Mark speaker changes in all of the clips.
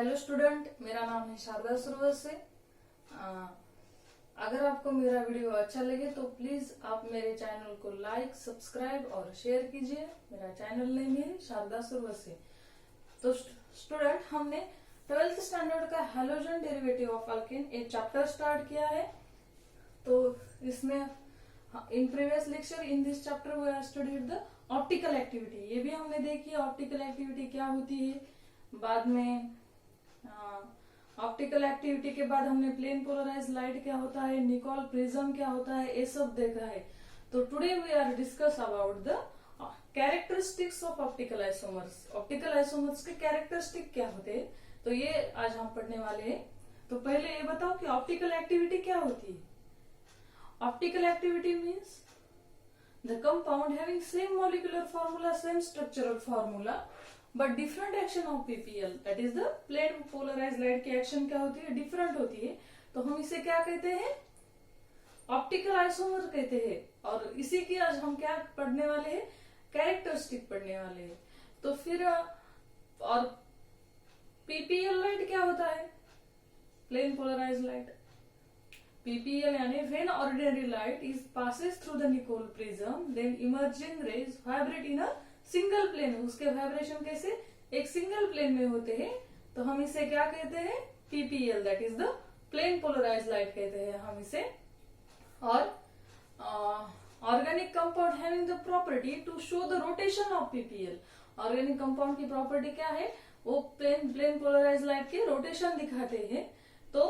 Speaker 1: Hello student, मेरा नाम है शारदा सुरवसे। अगर आपको मेरा वीडियो अच्छा लगे तो प्लीज आप मेरे चैनल को लाइक, सब्सक्राइब और शेयर कीजिए। मेरा चैनल नेम है शारदा सुरवसे। तो स्टूडेंट, हमने 12th स्टैंडर्ड का हैलोजन डेरिवेटिव ऑफ अल्केन एक चैप्टर स्टार्ट किया है। तो इसमें in previous lecture in this chapter we have studied the optical activity. ये भी हमने देखी ऑप्टिकल एक्टिविटी क्या होती है। बाद में ऑप्टिकल एक्टिविटी के बाद हमने प्लेन पोलराइज लाइट क्या होता है, निकोल प्रिज्म क्या होता है, ये सब देखा है। तो today we are discuss about the characteristics of optical isomers. Optical isomers के कैरेक्टरिस्टिक क्या होते हैं, तो ये आज हम पढ़ने वाले हैं। तो पहले ये बताओ कि ऑप्टिकल एक्टिविटी क्या होती है। Optical activity means the compound having same molecular formula, same structural formula, but different action of PPL, that is the plane polarized light की action क्या होती है, different होती है। तो हम इसे क्या कहते हैं, ऑप्टिकल आइसोमर कहते हैं। और इसी की आज हम क्या पढ़ने वाले हैं, कैरेक्टरिस्टिक पढ़ने वाले हैं। तो फिर और पीपीएल लाइट क्या होता है, प्लेन पोलराइज लाइट। PPL यानी when ordinary light is passes through the Nicol prism, then emerging rays vibrate in a single plane। उसके वाइब्रेशन कैसे, एक सिंगल प्लेन में होते हैं। तो हम इसे क्या कहते हैं, PPL, that is the plane polarized light कहते हैं हम इसे। और organic compound having the property to show the rotation of PPL। Organic compound की प्रॉपर्टी क्या है, वो प्लेन पोलराइज लाइट के रोटेशन दिखाते हैं। तो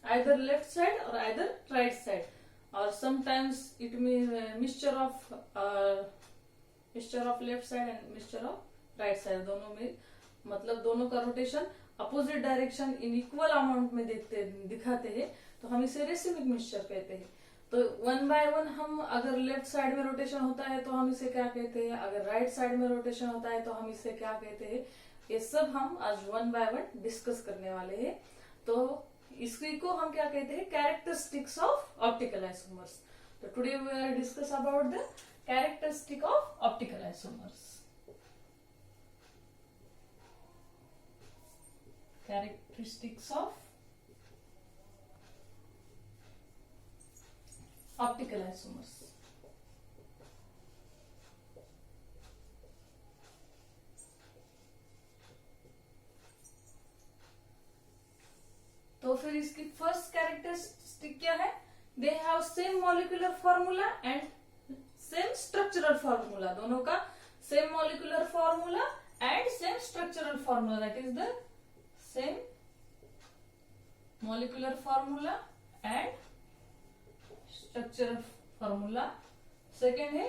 Speaker 1: either left side or either right side, or sometimes it means mixture of left side and mixture of right side। दोनों में मतलब दोनों का rotation opposite direction in equal amount में दिखाते हैं। तो हम इसे रेसिमिक मिक्सचर कहते हैं। तो वन बाय वन हम अगर लेफ्ट साइड में रोटेशन होता है तो हम इसे क्या कहते हैं, अगर राइट साइड में रोटेशन होता है तो हम इसे क्या कहते हैं, ये सब हम आज वन बाय वन डिस्कस करने वाले हैं। तो इसी को हम क्या कहते हैं, कैरेक्टरिस्टिक्स ऑफ ऑप्टिकल आइसोमर्स। तो today we are discuss about the characteristic of optical isomers. Characteristics of optical isomers. तो फिर इसकी फर्स्ट कैरेक्टरिस्टिक क्या है, they have same molecular formula and same structural formula. दोनों का same molecular formula and same structural formula, that is the same molecular formula and structural formula. Second है,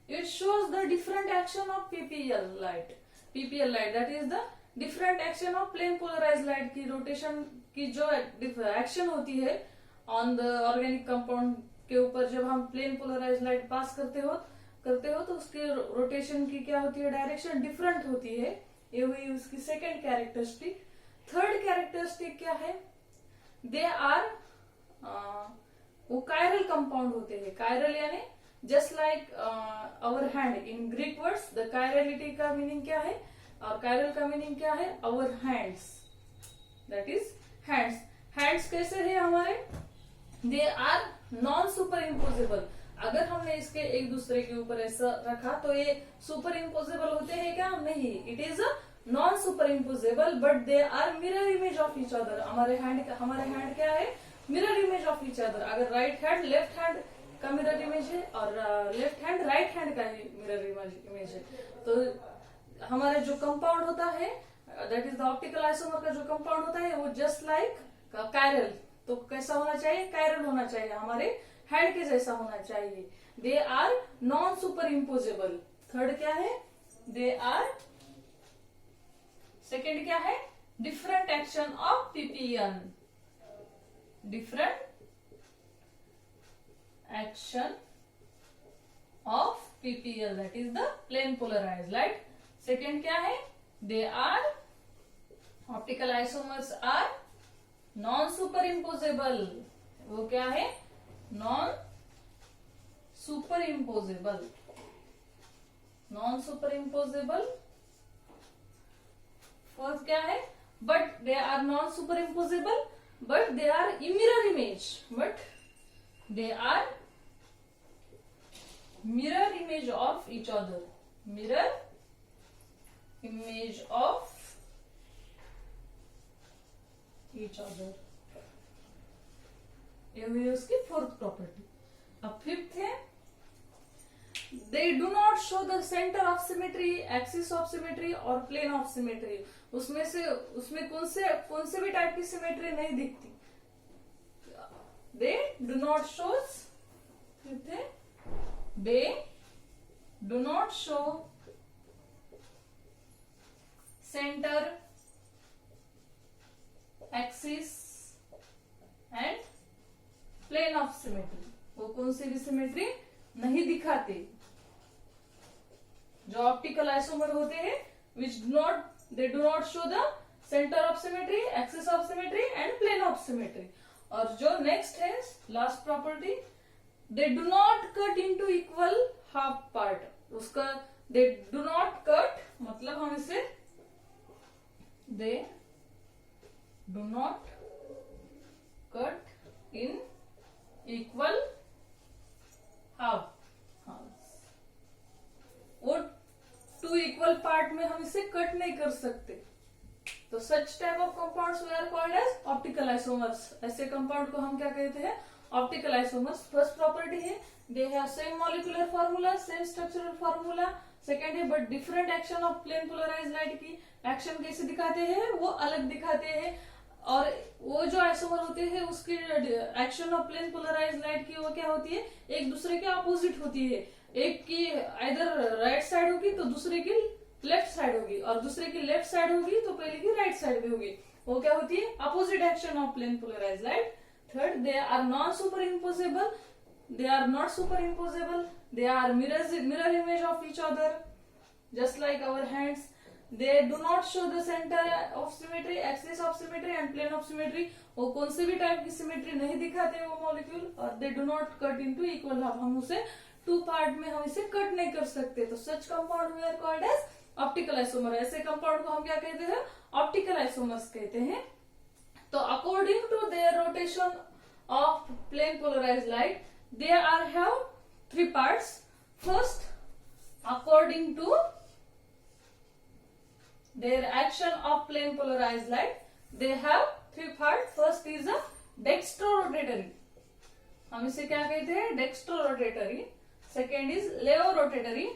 Speaker 1: it shows the different action of PPL light. PPL light that is the different action of plane polarise light की rotation की जो action होती है on the organic compound के ऊपर। जब हम प्लेन पोलराइज लाइट पास करते हो तो उसके रोटेशन की क्या होती है, डायरेक्शन डिफरेंट होती है। ये हुई उसकी सेकेंड कैरेक्टरिस्टिक। थर्ड कैरेक्टरिस्टिक क्या है, दे आर वो कायरल कंपाउंड होते हैं। कायरल यानी just like our hand in Greek words. The chirality का मीनिंग क्या है और कायरल का मीनिंग क्या है, our hands, that is hands. Hands कैसे है हमारे, they are non super imposable. अगर हमने इसके एक दूसरे के ऊपर ऐसा रखा तो ये सुपर इम्पोजेबल होते हैं क्या, नहीं, it is non super imposable, but they are mirror image of each other. हमारे हैंड क्या है, mirror image of each other. अगर राइट हैंड लेफ्ट हैंड का मिरर इमेज है और लेफ्ट हैंड राइट हैंड का मिरर इमेज है। तो हमारे जो कंपाउंड होता है, that is the optical isomer का जो कंपाउंड होता है वो जस्ट लाइक कायरल। तो कैसा होना चाहिए, कायरल होना चाहिए, हमारे हैंड के जैसा होना चाहिए। They are non super imposable. Third क्या है, दे आर, सेकेंड क्या है, different action of PPL. Different action of PPL, that is the plane polarise light. Second क्या है, they are, optical isomers are non super imposable. वो क्या है, non super imposable. Non super imposable. Fourth क्या है, but they are non superimposable, but they are mirror image, but they are mirror image of each other, mirror image of each other. ये हुई उसकी fourth property. अब fifth है, they do not show the center of symmetry, axis of symmetry और plane of symmetry. उसमें कौन से भी टाइप की सिमेट्री नहीं दिखती. they do not shows, they do not show center, axis and plane of symmetry. वो कौन सी भी सिमेट्री नहीं दिखाते. जो ऑप्टिकल आइसोमर होते हैं they do not show the center of symmetry, axis of symmetry and plane of symmetry. और जो नेक्स्ट है last property, they do not cut into equal half part. उसका they do not cut मतलब हम इसे they do not cut in equal half. वो two equal part में हम इसे कट नहीं कर सकते. तो such type of compounds we are called as optical isomers. ऐसे कंपाउंड को हम क्या कहते हैं, ऑप्टिकल आइसोमर्स. फर्स्ट प्रॉपर्टी है they have same molecular formula, same structural formula. Second है but different action of plane polarised light की action कैसे दिखाते हैं, वो अलग दिखाते हैं. और वो जो आइसोमर होते हैं उसकी action of plane polarised light की वो क्या होती है, एक दूसरे के अपोजिट होती है. एक की इधर राइट साइड होगी तो दूसरे की लेफ्ट साइड होगी, और दूसरे की लेफ्ट साइड होगी तो पहले की राइट साइड भी होगी. वो क्या होती है, opposite action of plane polarised light. Third, they are non super imposable, they are not superimposable, they are mirror image of each other, just like our hands. They do not show the center of symmetry, axis of symmetry and plane of symmetry. वो कौन से भी type की symmetry नहीं दिखाते वो molecule. और they do not cut into equal half, हम उसे टू पार्ट में हम इसे कट नहीं कर सकते. तो such compound we are called as optical isomer. ऐसे कंपाउंड को हम क्या कहते हैं, ऑप्टिकल आइसोमर्स कहते हैं. तो according to their rotation of plane polarised light, they are have three parts. First, according to their action of plane polarized light, they have three parts. First is a dextrorotatory. हम इसे क्या कहते हैं, dextrorotatory. Second is levorotatory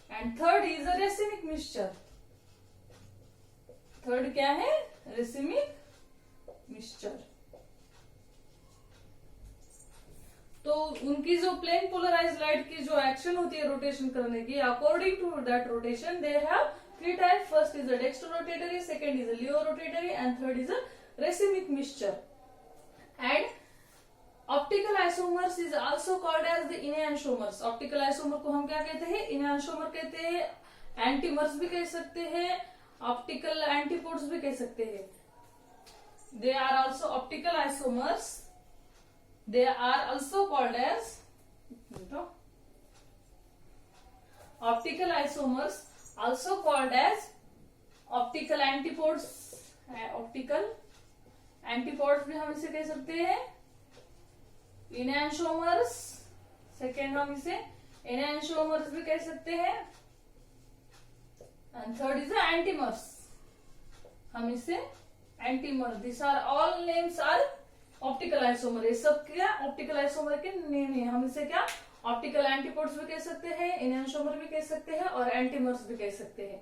Speaker 1: and third is a racemic mixture. Third क्या है, racemic mixture. तो उनकी जो प्लेन पोलराइज्ड लाइट की जो एक्शन होती है रोटेशन करने की, according to that rotation they have three type. First is a dextrorotatory, second is a laevorotatory and third is a racemic mixture. And optical isomers is also called as the enantiomers. Optical isomer को हम क्या कहते हैं, इनैनशोमर कहते हैं. एंटीमर्स भी कह सकते हैं, ऑप्टिकल एंटीपोड्स भी कह सकते हैं. They are also optical isomers. They are also called as optical isomers, also called as optical antipodes. Optical antipodes भी हम इसे कह सकते हैं. enantiomers, सेकेंड हम इसे enantiomers भी कह सकते हैं. and third is the antimers, हम इसे antimers. These are all names are optical isomer. ये सब क्या ऑप्टिकल आइसोमर के नेम है. हम इसे क्या ऑप्टिकल एंटीपोड्स भी कह सकते हैं, इनैनशोमर भी कह सकते हैं और एंटीमर्स भी कह सकते हैं.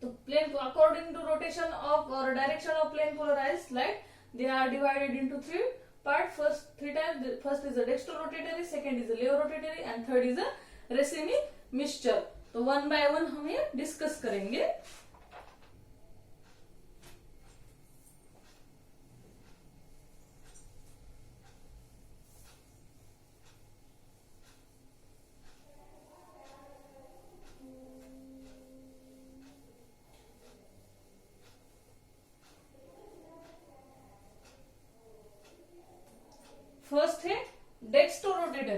Speaker 1: तो plane according to rotation of और direction of plane polarised light, they are divided into three part. First three type. First is a dextrorotatory, second is a laevorotatory and third is a racemic mixture. तो one by one हम ये discuss करेंगे. First है dextrorotatory.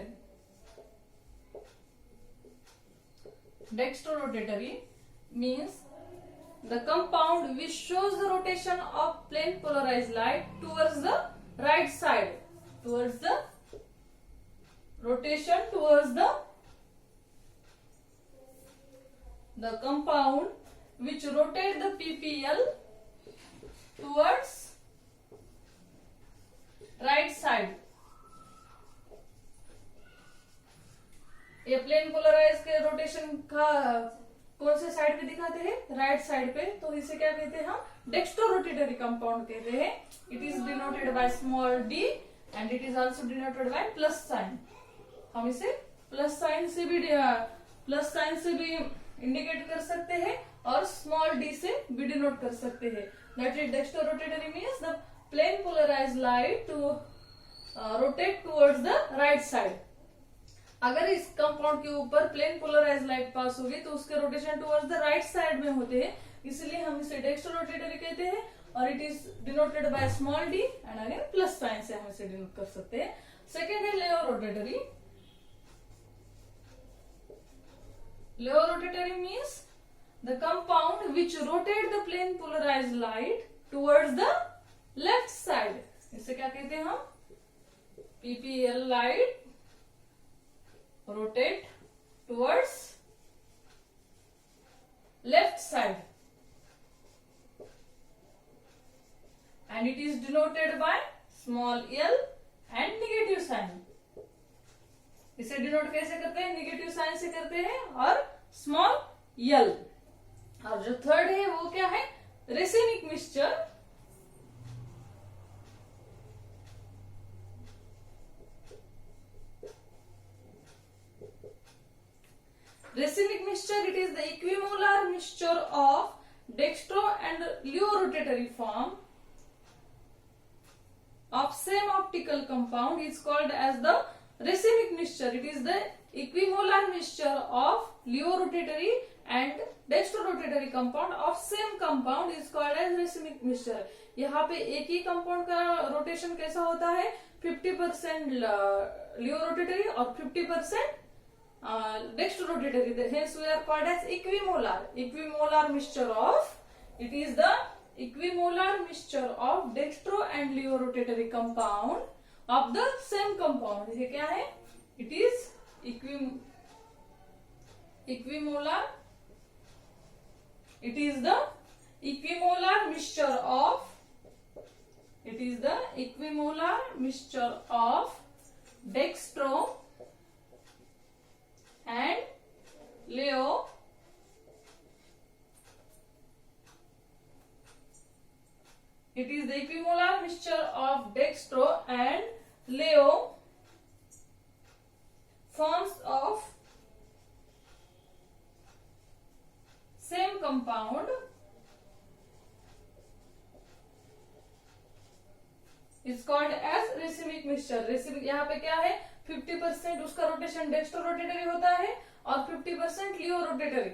Speaker 1: Dextrorotatory means the compound which shows the rotation of plane polarized light towards the right side, towards the rotation towards the compound which rotate the PPL towards right side. ये plane polarise के rotation का कौन से side पे दिखाते हैं? Right side पे। तो इसे क्या कहते हैं हम? डेक्स्ट्रो रोटेटरी कंपाउंड कहते हैं। It is denoted by small D and it is also denoted by plus sign. हम इसे प्लस साइन से भी इंडिकेट कर सकते हैं और स्मॉल डी से भी डिनोट कर सकते हैं। That is dextro rotatory means the plane polarise light to rotate towards the right side. अगर इस कंपाउंड के ऊपर प्लेन पोलराइज लाइट पास होगी तो उसके rotation towards the right side में होते हैं, इसलिए हम इसे डेक्स्ट्रो रोटेटरी कहते हैं। और it is denoted by small D and again plus sign से हम इसे डिनोट कर सकते हैं। सेकेंड है laevo rotatory. Laevo rotatory means the compound which rotate the plane polarized light towards the left side. इसे क्या कहते हैं हम? PPL light rotate towards left side and it is denoted by small l and negative sign. इसे denote कैसे करते हैं? Negative sign से करते हैं और स्मॉल l। और जो थर्ड है वो क्या है? रेसिनिक mixture. Racemic mixture, it is the equimolar mixture of dextro and leo rotatory form of same optical compound is called as the racemic mixture. It is the equimolar mixture of leo rotatory and dextro rotatory compound of same compound is called as racemic mixture. यहाँ पे एक ही compound का rotation कैसा होता है? 50% लियो rotatory और 50% dextro rotatory. Hence we are called as equimolar. Equimolar mixture of, it is the equimolar mixture of dextro and leo rotatory compound of the same compound. ये क्या है? It is equimolar. It is the equimolar mixture of. It is the equimolar mixture of dextro and leo it is the equimolar mixture of dextro and leo forms of same compound is called as racemic mixture. racemic यहाँ पे क्या है? 50% उसका rotation dextro rotatory होता है और 50% laevorotatory.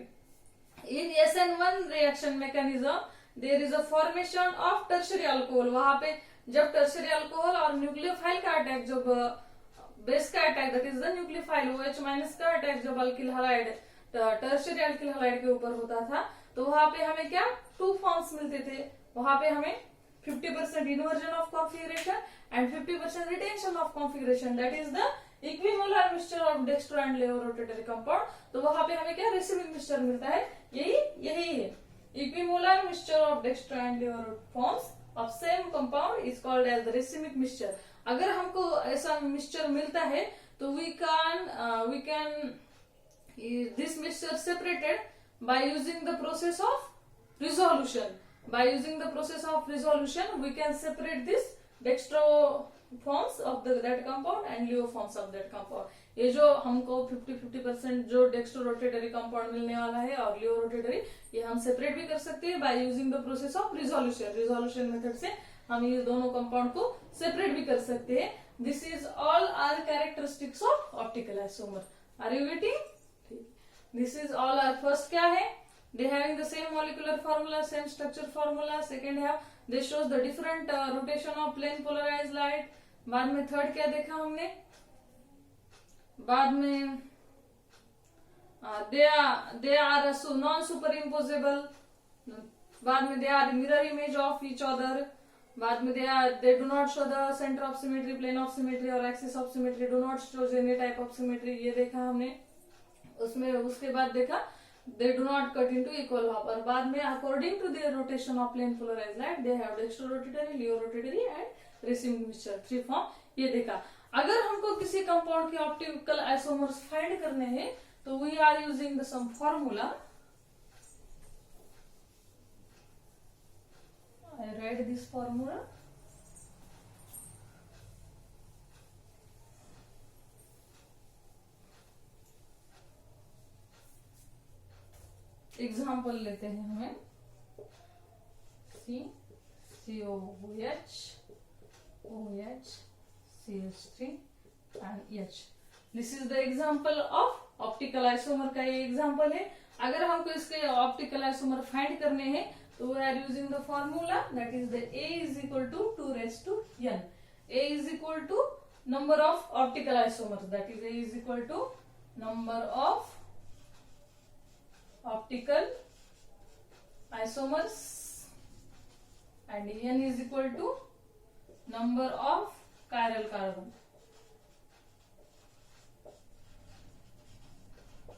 Speaker 1: In SN1 reaction mechanism there is a formation of tertiary alcohol. वहां पे जब टर्शियरी अल्कोहल और न्यूक्लियोफाइल का अटैक, जब बेस का attack that is the nucleophile OH- का अटैक जब alkyl halide tertiary alkyl halide के ऊपर होता था तो वहां पे हमें क्या 2 फॉर्म्स मिलते थे। वहां पे हमें 50% inversion of configuration and 50% retention of configuration. That is the equimolar mixture of dextro and leo rotatory compound. तो वहां पे हमें क्या racemic mixture मिलता है? यही है। Equimolar mixture of dextro and leo forms of same compound is called as the racemic mixture. अगर हमको ऐसा मिक्सचर मिलता है तो we can this mixture separated by using the process of resolution. By using the process of resolution, we can separate this dextro forms of that compound and leo forms of that compound. ये जो हमको 50% जो dextro rotatory compound मिलने वाला है और लियो rotatory, ये हम सेपरेट भी कर सकते हैं bye using the process of resolution. Resolution method से हम ये दोनों कंपाउंड को सेपरेट भी कर सकते हैं। This is all our characteristics of optical isomer. Are you getting? This is all our. First क्या है? They having the same molecular formula, same structure formula. Second है they shows the different rotation of plane polarized light. बाद में third क्या देखा हमने? बाद में they are non superimposable. बाद में they are mirror image of each other, बाद में they do not show the centre of symmetry, plane of symmetry और axis of symmetry, do not show any type of symmetry, ये देखा हमने। उसमें उसके बाद देखा they do not cut into equal half, और बाद में according to their rotation of plane polarised light they have dextrorotatory, laevorotatory and racemic mixture, 3 form, ये देखा। अगर हमको किसी कंपाउंड के ऑप्टिकल आइसोमर्स फाइंड करने हैं तो we are using the some formula, I write this formula. Example लेते हैं हमें COOH, OH, CH3 and H. This is the example of optical isomer का ये एग्जाम्पल है। अगर हमको इसके ऑप्टिकल आइसोमर फाइंड करने हैं तो we are using the formula that is the A is equal to 2 raised to n. A is equal to number of optical isomers, that is A is equal to number of optical isomers and n is equal to number of chiral carbon.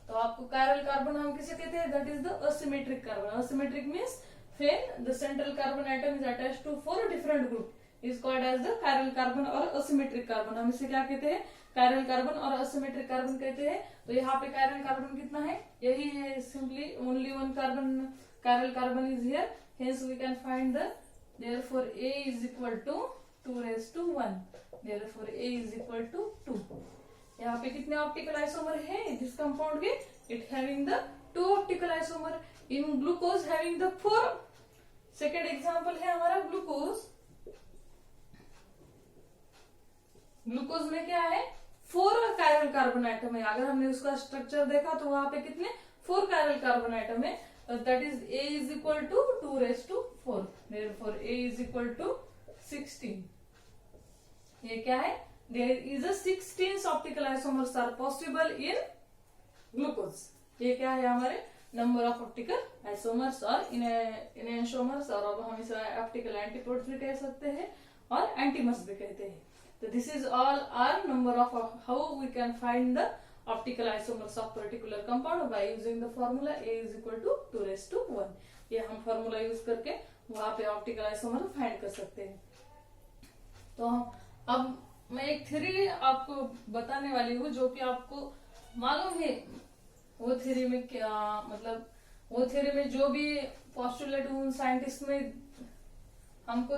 Speaker 1: तो आपको chiral carbon हम किसे कहते हैं? That is the asymmetric carbon. Asymmetric means when the central carbon atom is attached to 4 different group is called as the chiral carbon और asymmetric carbon. हम इसे क्या कहते हैं? chiral carbon और asymmetric carbon कहते हैं। तो यहाँ पे chiral carbon कितना है? यही है, simply only one carbon chiral carbon is here, hence we can find the, therefore A is equal to 2 raised to 1, therefore A is equal to 2. यहाँ पे कितने ऑप्टिकल आइसोमर है दिस कंपाउंड के? It having the 2 optical isomer, in glucose having the 4. Second example है हमारा glucose. Glucose में क्या है? 4 कायरल कार्बन एटम है। अगर हमने उसका स्ट्रक्चर देखा तो वहां पे कितने? 4 कायरल कार्बन एटम है। That is A is equal to 2 raised to 4, therefore A is equal to 16. ये क्या है? There is a 16 optical isomers are possible in glucose. ये क्या है हमारे? नंबर ऑफ ऑप्टिकल आइसोमर्स और इनएंशोमर्स, और अब हम इसे ऑप्टिकल एंटीपोड्स भी कह सकते हैं और एंटीमर्स भी कहते हैं। तो this is all our number of how we can find the optical isomers of particular compound by using the formula A is equal to 2 raised to 1. ये हम फॉर्मूला यूज करके वहां पे ऑप्टिकल आइसोमर फाइंड कर सकते हैं। तो अब मैं एक थ्योरी आपको बताने वाली हूँ जो कि आपको मालूम है। वो थ्योरी में क्या मतलब, वो थ्योरी में जो भी पोस्टुलेट उन साइंटिस्ट में हमको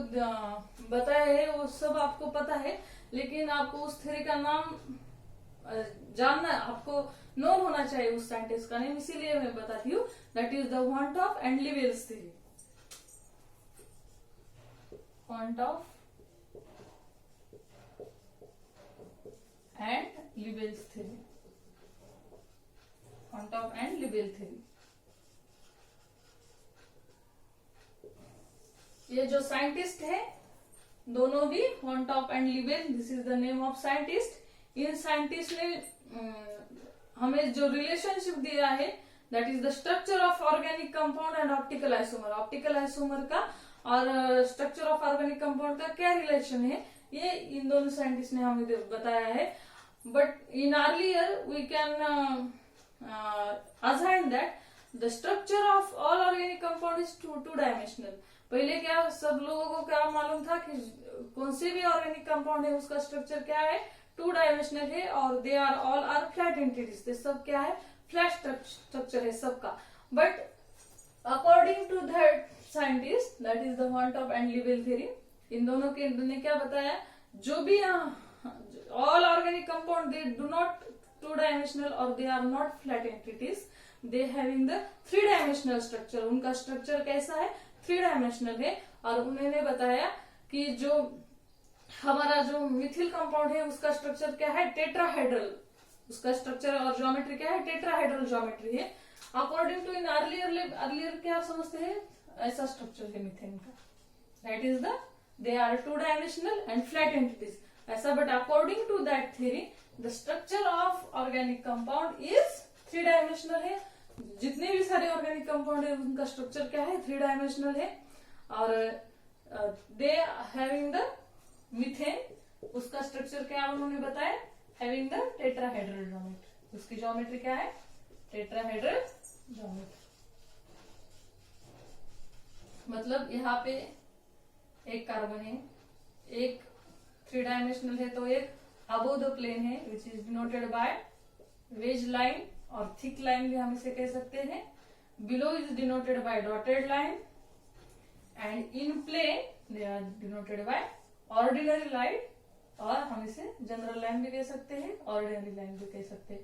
Speaker 1: बताया है वो सब आपको पता है, लेकिन आपको उस थ्योरी का नाम जानना, आपको नोन होना चाहिए उस साइंटिस्ट का नेम, इसीलिए मैं बताती हूँ। That is the van't Hoff and Le Bel's theory. Van't Hoff and Le Bel's theory, van't Hoff and लिवेल थ्योरी। ये जो साइंटिस्ट है दोनों भी, वॉन्टॉफ एंड लिवेल, this is the name of scientist. इन साइंटिस्ट ने हमें जो रिलेशनशिप दिया है that is the structure of organic compound and optical isomer. Optical isomer का और स्ट्रक्चर ऑफ ऑर्गेनिक कंपाउंड का क्या रिलेशन है, ये इन दोनों साइंटिस्ट ने हमें बताया है। But in earlier we can assign that the structure of all organic compound is two dimensional. पहले क्या सब लोगों को क्या मालूम था कि कौन से भी ऑर्गेनिक कंपाउंड है उसका स्ट्रक्चर क्या है? 2 डायमेंशनल है, और they are all are flat entities. सब क्या है? फ्लैट स्ट्रक्चर है सबका। But according to that scientist, that is the van't Hoff and लिवेल थ्योरी, इन दोनों के ने क्या बताया? जो भी all organic compound they do not 2 dimensional or they are not flat entities, they having the 3 dimensional structure. उनका स्ट्रक्चर कैसा है? 3 dimensional है। और उन्होंने बताया कि जो हमारा जो मिथिल कंपाउंड है उसका स्ट्रक्चर क्या है? टेट्राहेड्रल। उसका स्ट्रक्चर और ज्योमेट्री क्या है? टेट्राहेड्रल ज्योमेट्री है। अकॉर्डिंग टू इन अर्लियर क्या समझते हैं? ऐसा स्ट्रक्चर है मिथेन का, that is the they are 2 dimensional and flat entities ऐसा। But according to that theory the structure of organic compound is 3 dimensional है। जितने भी सारे ऑर्गेनिक कंपाउंड है उनका स्ट्रक्चर क्या है, 3 डायमेंशनल है। और दे हैविंग द मीथेन, उसका स्ट्रक्चर क्या उन्होंने बताया, हैविंग द टेट्राहेड्रल ज्योमेट्री। उसकी ज्योमेट्री क्या है, टेट्राहेड्रल ज्योमेट्री। मतलब यहाँ पे एक कार्बन है, एक 3 डायमेंशनल है, तो एक अबोव द प्लेन है which is denoted by wedge line और थिक लाइन भी हम इसे कह सकते हैं। Below is denoted by dotted line and in plane they are denoted by ordinary line, और हम इसे जनरल लाइन भी कह सकते हैं, ऑर्डिनरी लाइन भी कह सकते हैं।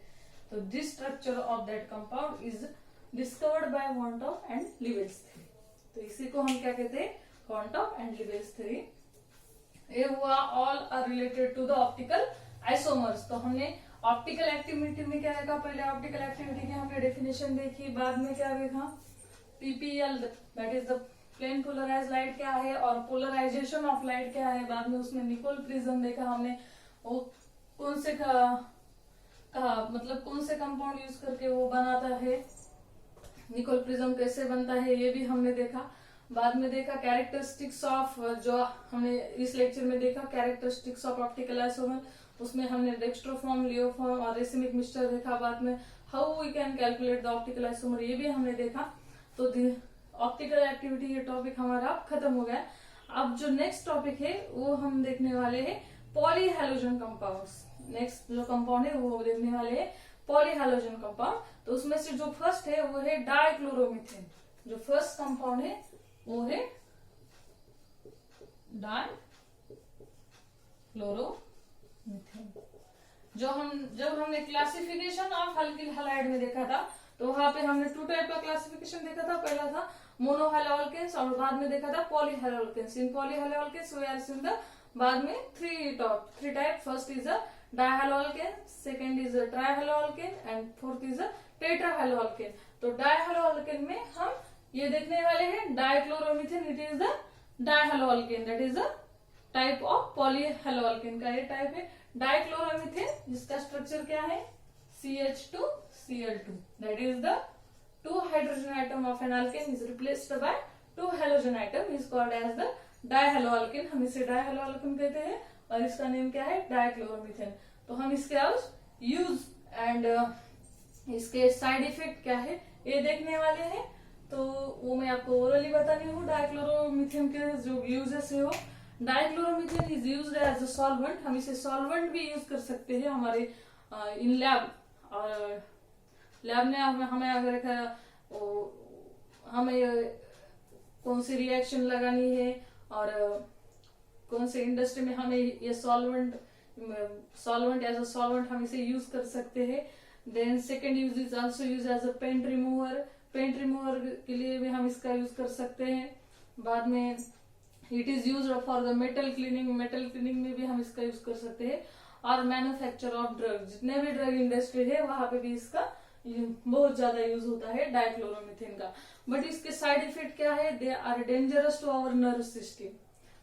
Speaker 1: तो this structure of that compound is discovered by van't Hoff and Le Bel's theory. तो इसी को हम क्या कहते हैं, वॉन्टॉफ एंड लिवेल्स थ्योरी। ये हुआ all our related to the optical isomers. तो हमने ऑप्टिकल एक्टिविटी में क्या देखा, पहले ऑप्टिकल एक्टिविटी की हमने डेफिनेशन देखी, बाद में क्या देखा, PPL that is the plane polarise light क्या है और पोलराइजेशन ऑफ लाइट क्या है। बाद में उसमें निकोल प्रिज्म देखा हमने, वो कौन से मतलब कौन से कंपाउंड यूज करके वो बनाता है, निकोल प्रिज्म कैसे बनता है ये भी हमने देखा। बाद में देखा कैरेक्टरिस्टिक्स ऑफ, जो हमने इस लेक्चर में देखा कैरेक्टरिस्टिक्स ऑफ ऑप्टिकल आइसोमर, उसमें हमने डेक्स्ट्रोफॉर्म, लियोफॉर्म और रेसिमिक मिक्सचर देखा। बाद में how we can calculate the optical isomer ये भी हमने देखा। तो ऑप्टिकल एक्टिविटी ये टॉपिक हमारा खत्म हो गया। अब जो नेक्स्ट टॉपिक है वो हम देखने वाले हैं पॉलीहैलोजन कंपाउंड्स। नेक्स्ट जो कंपाउंड है वो देखने वाले हैं पॉलीहैलोजन कंपाउंड। तो उसमें से जो फर्स्ट है वो है डाइक्लोरोमीथेन। जो फर्स्ट कंपाउंड है वो है डाइक्लोरोमीथेन। जब हमने क्लासिफिकेशन ऑफ अल्किल हैलाइड में देखा था, तो वहां पे हमने 2 टाइप का क्लासिफिकेशन देखा था। पहला था मोनोहैलोअल्केन्स और बाद में देखा था polyhaloalkanes. In polyhaloalkanes we are seeing the बाद में 3 type. First is a dihaloalkane, second is a trihaloalkane and fourth is a tetrahaloalkane. तो डायहैलोअल्केन में हम ये देखने वाले हैं dichloromethane, it is the dihaloalkane, that is a type of polyhaloalkane का ये टाइप है डाइक्लोरोमीथेन, जिसका स्ट्रक्चर क्या है, CH2Cl2, that is the 2 hydrogen atom of an alkane is replaced by 2 halogen atom is called as the dihaloalkane। हम इसे dihaloalkane कहते हैं और इसका नेम क्या है, डाइक्लोरोमीथेन। तो हम इसके यूज एंड इसके साइड इफेक्ट क्या है ये देखने वाले हैं। तो वो मैं आपको ओरली बतानी हूँ। डाइक्लोरोमीथेन के जो यूजेस है वो, dichloromethane is used as a solvent. हम इसे सॉल्वेंट भी यूज कर सकते हैं हमारे इन लैब। और लैब में हमें अगर हमें कौन सी रिएक्शन लगानी है और कौन से इंडस्ट्री में हमें ये सॉल्वेंट एज अ सॉल्वेंट हम इसे यूज कर सकते हैं। Then second use is also use as a paint remover. Paint remover के लिए भी हम इसका यूज कर सकते हैं। बाद में it is use for the metal cleaning. Metal cleaning में भी हम इसका यूज कर सकते हैं। और मैन्युफैक्चर ऑफ ड्रग, जितने भी ड्रग इंडस्ट्री है वहां पे भी इसका बहुत ज्यादा यूज होता है डाइक्लोरोमीथेन का। बट इसके साइड इफेक्ट क्या है, they are dangerous to our nerve system.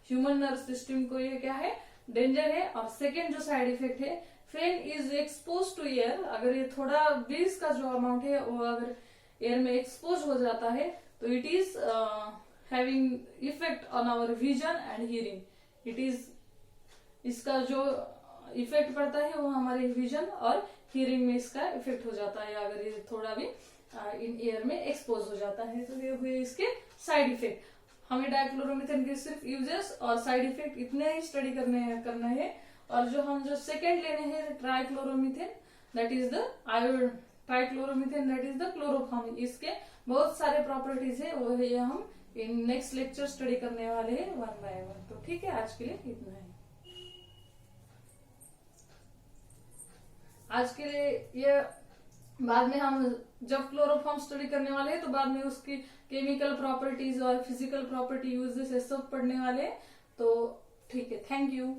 Speaker 1: Human nerve system को ये क्या है, डेंजर है। और सेकेंड जो साइड इफेक्ट है, when is expose to air, अगर ये थोड़ा 20 का जो अमाउंट है वो अगर एयर में एक्सपोज हो जाता है तो it is having effect on our vision and hearing. It is, इसका जो इफेक्ट पड़ता है वो हमारे विजन और हियरिंग में इसका इफेक्ट हो जाता है अगर ये थोड़ा भी इन एयर में एक्सपोज हो जाता है। तो ये हुए इसके साइड इफेक्ट। हमें डाइक्लोरोमीथेन के सिर्फ यूजेस और साइड इफेक्ट इतने ही स्टडी करना है। और जो सेकेंड लेने हैं trichloromethane, that is the trichloromethane that is the chloroform. इसके बहुत सारे प्रॉपर्टीज है, वो है हम इन नेक्स्ट लेक्चर स्टडी करने वाले हैं 1 बाय 1। तो ठीक है, आज के लिए इतना है। आज के लिए ये, बाद में हम जब क्लोरोफॉर्म स्टडी करने वाले हैं तो बाद में उसकी केमिकल प्रॉपर्टीज और फिजिकल प्रॉपर्टी यूजेस सब पढ़ने वाले हैं। तो ठीक है, थैंक यू।